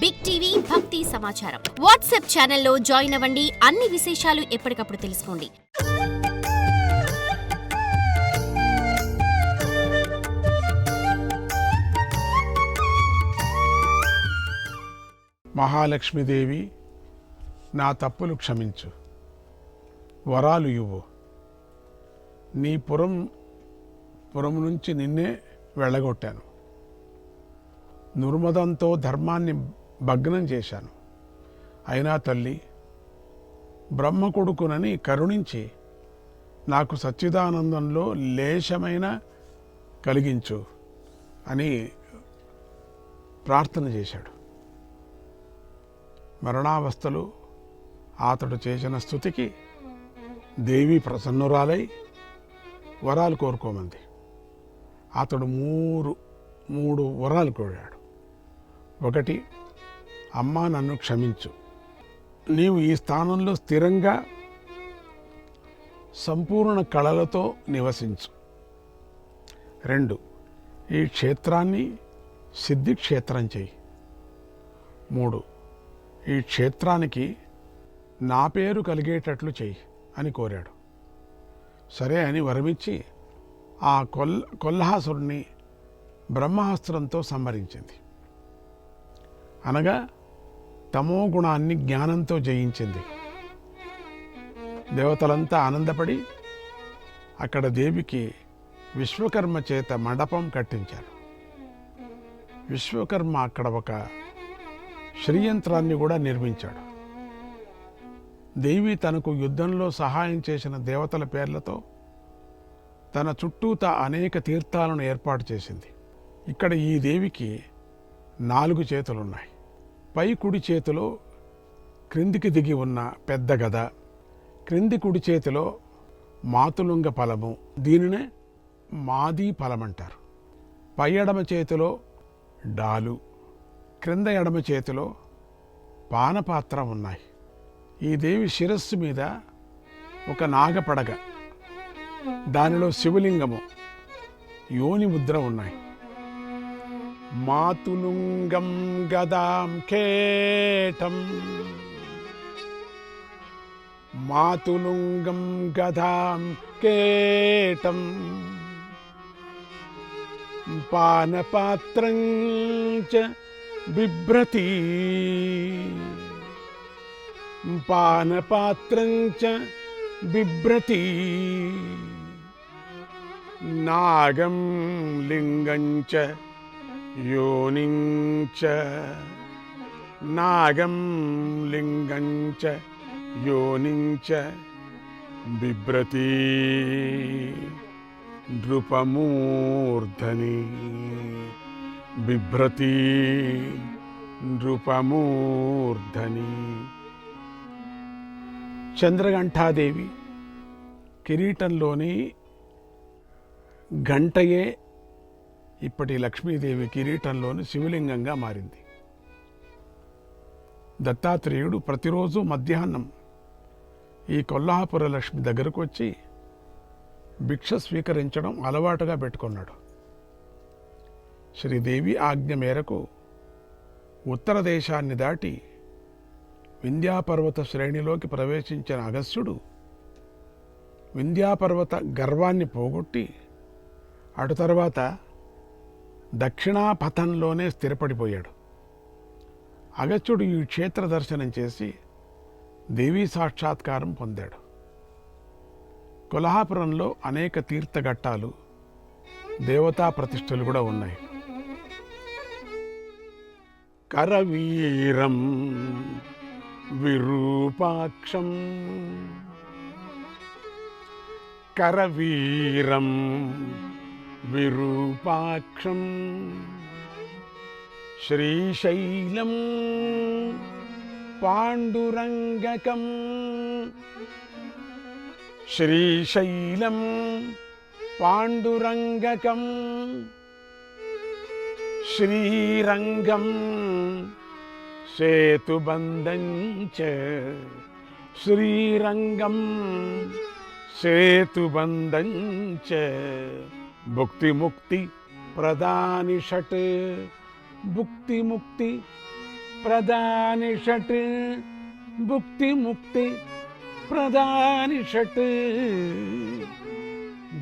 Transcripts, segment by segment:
Big TV భక్తి సమాచారం WhatsApp ఛానల్లో జాయిన్ అవ్వండి. అన్ని విశేషాలు ఎప్పటికప్పుడు తెలుసుకోండి. మహాలక్ష్మీదేవి, నా తప్పులు క్షమించు, వరాలు ఇవ్వు. నీ పురం నుంచి నిన్నే వెళ్ళగొట్టాను. దుర్మదంతో ధర్మాన్ని భగ్నం చేశాను. అయినా తల్లి, బ్రహ్మ కొడుకునని కరుణించి నాకు సచ్చిదానందంలో లేశమైన కలిగించు అని ప్రార్థన చేశాడు. మరణావస్థలు అతడు చేసిన స్తుతికి దేవి ప్రసన్నురాలై వరాలు కోరుకోమంది. అతడు మూడు వరాలు కోరాడు. ఒకటి, అమ్మా నన్ను క్షమించు, నీవు ఈ స్థానంలో స్థిరంగా సంపూర్ణ కళలతో నివసించు. 2, ఈ క్షేత్రాన్ని సిద్ధిక్షేత్రం చేయి. 3, ఈ క్షేత్రానికి నా పేరు కలిగేటట్లు చెయ్యి అని కోరాడు. సరే అని వరమిచ్చి ఆ కొల్హాసురుణ్ణి బ్రహ్మాస్త్రంతో సంహరించింది. అనగా తమో గుణాన్ని జ్ఞానంతో జయించింది. దేవతలంతా ఆనందపడి అక్కడ దేవికి విశ్వకర్మ చేత మండపం కట్టించారు. విశ్వకర్మ అక్కడ ఒక శ్రీయంత్రాన్ని కూడా నిర్మించాడు. దేవి తనకు యుద్ధంలో సహాయం చేసిన దేవతల పేర్లతో తన చుట్టూతా అనేక తీర్థాలను ఏర్పాటు చేసింది. ఇక్కడ ఈ దేవికి 4 చేతులున్నాయి. పై కుడి చేతిలో క్రిందికి దిగి ఉన్న పెద్ద గద, క్రింది కుడి చేతిలో మాతులుంగ ఫలము, దీనినే మాదీ ఫలమంటారు. పై ఎడమ చేతిలో డాలు, క్రింద ఎడమ చేతిలో పానపాత్ర ఉన్నాయి. ఈ దేవి శిరస్సు మీద ఒక నాగపడగ, దానిలో శివలింగము, యోని ముద్ర ఉన్నాయి. మాతులుంగం గదాం కేటం, మాతులుంగం గదాం కేటం, పానపాత్రం చ బిభ్రతి, పానపాత్రం చ బిభ్రతి, నాగం లింగం చ యోనిం చ, నాగం లింగం చ యోనిం చ బిభ్రతి నృపమూర్ధని, బిభ్రతి నృపమూర్ధని. చంద్రఘంటాదేవి కిరీటంలోని గంటయే ఇప్పటి లక్ష్మీదేవి కిరీటంలోని శివలింగంగా మారింది. దత్తాత్రేయుడు ప్రతిరోజు మధ్యాహ్నం ఈ కొల్హాపుర లక్ష్మి దగ్గరకు వచ్చి భిక్ష స్వీకరించడం అలవాటుగా పెట్టుకున్నాడు. శ్రీదేవి ఆజ్ఞ మేరకు ఉత్తర దేశాన్ని దాటి వింధ్యాపర్వత శ్రేణిలోకి ప్రవేశించిన అగస్త్యుడు వింధ్యాపర్వత గర్వాన్ని పోగొట్టి అటు తర్వాత దక్షిణాపథంలోనే స్థిరపడిపోయాడు. అగస్త్యుడు ఈ క్షేత్ర దర్శనం చేసి దేవీ సాక్షాత్కారం పొందాడు. కొల్హాపురంలో అనేక తీర్థఘట్టాలు, దేవతా ప్రతిష్టలు కూడా ఉన్నాయి. కరవీరం విరూపాక్షం, కరవీరం విరూపాక్షం, శ్రీశైలం పాండురంగకం, శ్రీశైలం పాండురంగకం, శ్రీరంగం సేతుబంధం చ, శ్రీరంగం సేతుబంధం చ, భుక్తి ముక్తి ప్రదాని షట్, భుక్తి ముక్తి ప్రదాని షట్ భుక్తి ముక్తి ప్రదాని షట్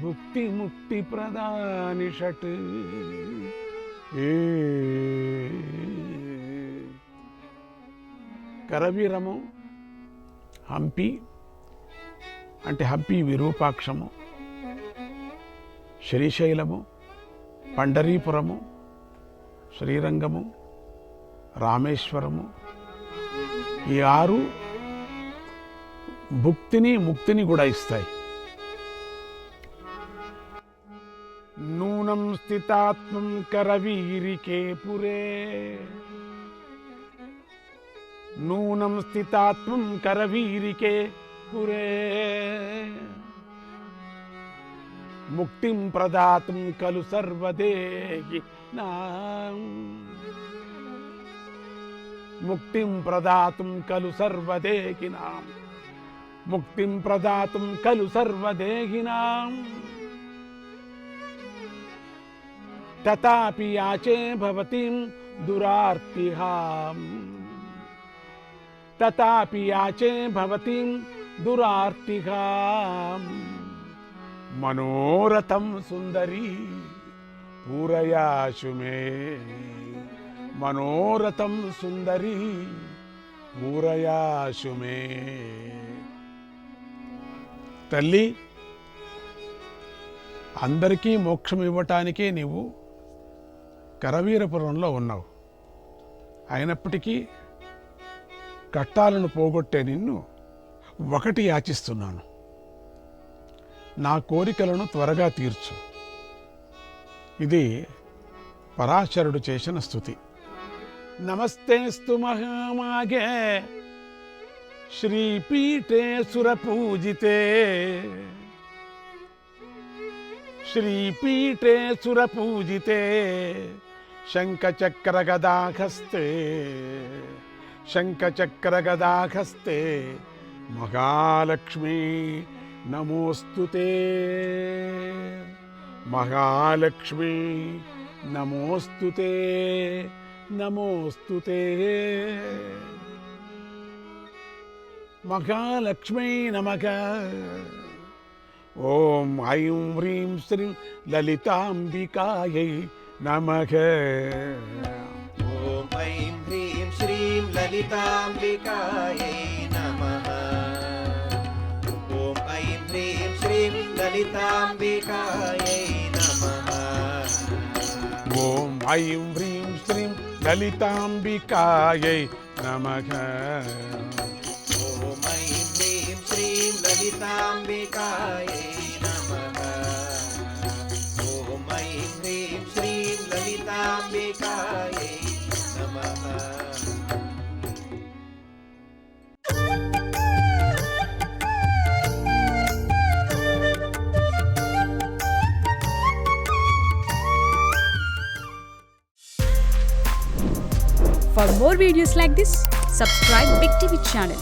భుక్తి ముక్తి ప్రదాని షట్. కరవీరము, హంపి అంటే హంపి విరూపాక్షము, శ్రీశైలము, పండరీపురము, శ్రీరంగము, రామేశ్వరము, ఈ 6 భుక్తిని ముక్తిని కూడా ఇస్తాయి. నూనం స్థితాత్మం కరవీరికే పురే, నూనం స్థితాత్మం కరవీరికే పురే, ముక్తిం ప్రదాతుం ఖలు సర్వదేహినాం, ముక్తిం ప్రదాతుం ఖలు సర్వదేహినాం, ముక్తిం ప్రదాతుం ఖలు సర్వదేహినాం. తథాపి యాచే భవతిం దురార్తిహాం, తథాపి యాచే భవతిం దురార్తిహాం. మనోరథం సుందరీ పూరయాశు మే, మనోరథం సుందరీ పూరయాశు మే. తల్లి, అందరికీ మోక్షం ఇవ్వటానికే నీవు కరవీరపురంలో ఉన్నావు. అయినప్పటికీ కట్టాలను పోగొట్టే నిన్ను ఒకటి యాచిస్తున్నాను, నా కోరికలను త్వరగా తీర్చు. ఇది పరాశరుడు చేసిన స్తుతి. నమస్తేస్తు మహామాగే శ్రీపీఠే సురపూజితే, శ్రీపీఠే సురపూజితే శంఖచక్రగదాహస్తే, శంఖచక్రగదాహస్తే మహాలక్ష్మీ నమోస్తుతే, మహాలక్ష్మీ నమోస్తుతే, నమోస్తుతే. మహాలక్ష్మీ నమః. ఓం ఐం హ్రీం శ్రీం లలితాంబికాయై నమః. ఓం ఐం హ్రీం శ్రీం లలితాంబికాయై నమః. ఓం ఐం హ్రీం శ్రీం లలితాంబికాయై నమః. ఓం ఐం హ్రీం శ్రీం లలితాంబికాయై నమః. ఓం ఐం హ్రీం శ్రీం లలితాంబికాయై నమః. ఓం ఐం హ్రీం శ్రీం లలితాంబికాయై నమః. For more videos like this, subscribe Big TV channel.